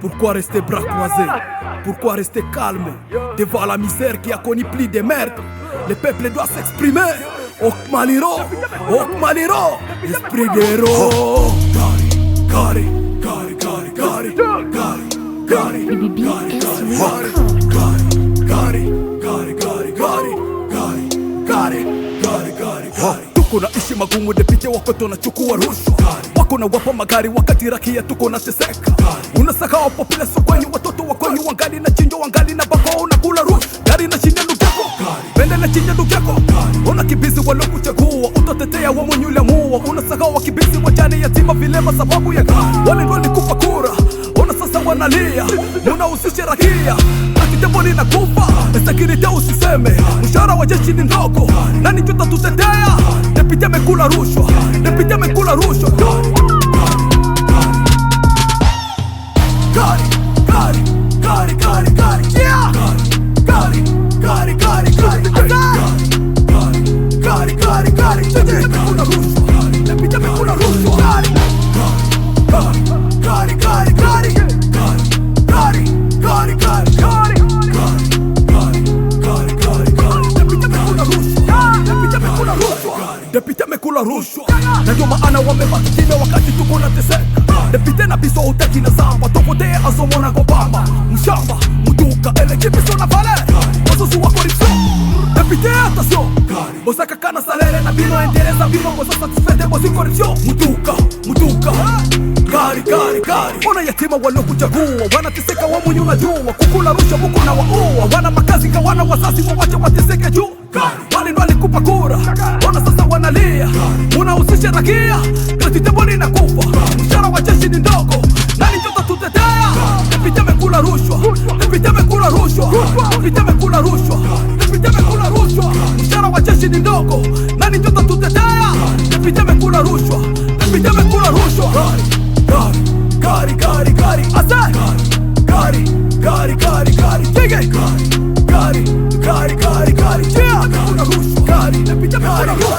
Pourquoi rester bras croisés? Pourquoi rester calme devant la misère qui a connu plus de meurtres? Le peuple doit s'exprimer. Ok Maliro, esprit d'héros. Gari, Gari, Gari, Gari, Gari, Gari, Gari. Tuko na ishi magumu, depite wako tunachukua rushwa, wako na wapa magari wakati rakia tuko na teseka. Unasaka wa population kwenye watoto wa kwenye wangali na chinjo wangali na bako unakula rushwa. Gari na chinja ndugu yako, pende na chinja ndugu yako. Una kibizi walokuchagua, utatetea wa mwenye uliamua. Unasaka wa kibizi wajane yatima vilema sababu ya gari. Wale ndio walikupa kura, ona sasa wanalia. Unahusisha rakia, akitembo linakufa. Security usiseme, mshahara wa jeshi ni ndogo. Nani tutatutetea? Deputy amekula rushwa, deputy amekula rushwa. Gari, Gari, Gari, Gari, Gari, yeah. Gari, Gari, Gari, Gari, Gari, Gari, Gari, deputy amekula rushwa, deputy amekula rushwa. Gari, Gari, Gari, Gari, Gari, Gari, Gari, Gari. Deputy amekula rushwa, na ndio maana wamebaki kimya wakati tuko na teseka. Deputy na biso utaki na zamba, tokote azomo na gobamba. Mshamba, muduka, ele kibiso na vale, wazuzu wa corruption. Deputy attention, bosaka kana salere na bino endeleza bino bosa satisfaite bosi corruption. Muduka, Gari, Gari, Gari. Ona yatima walokuchagua, wanateseka wa mwenye unajua. Kukula rushwa buku na waua, wana makazi kawana wazazi wawache wateseke juu. Wale ndo walikupa kura, ona sasa wanalia. Unahusisha rakia, katitembo linakufa. Mshahara wa jeshi ni ndogo, nani ndio tatutetea? Deputy amekula rushwa, deputy amekula rushwa, deputy amekula rushwa, deputy amekula rushwa. Mshahara wa jeshi ni ndogo, nani ndio tatutetea? Deputy amekula rushwa, deputy amekula rushwa. Gari, Gari, Gari, Asai. Gari, Gari, Gari, Gari, Gari, Gari, Gari, Gari, Gari, yeah. Amekula rushwa, Gari, deputy amekula rushwa.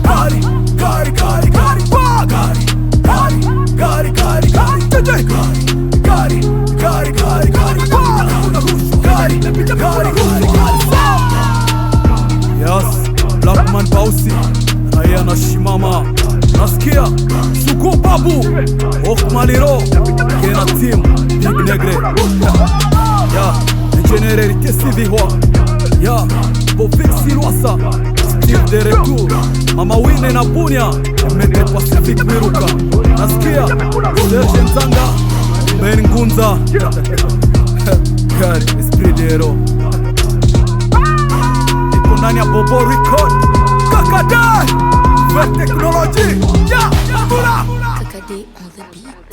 Gari, Gari, Gari, Gari, Gari, Gari, Gari, Gari, Gari, Gari, Gari, Gari, Gari, amekula rushwa, Gari, deputy amekula rushwa. Yes, Blackman Bausi, Raya na shimama. Nasikia Suku Babu, Ok Maliro, Kena Team, Big Negre. Ya, Engineer Tesivi Hoa. Ya, Bovik Silwasa, Steve de Retour, Mama Wine na Bunia, Mete Pacific Miruka. Nasikia Serge Nzanga, Ben Ngunza. Gari, esprit d'héros. Iko ndani ya Bobo Record. Kakadai! Technology, yeah, Kakade on the beat.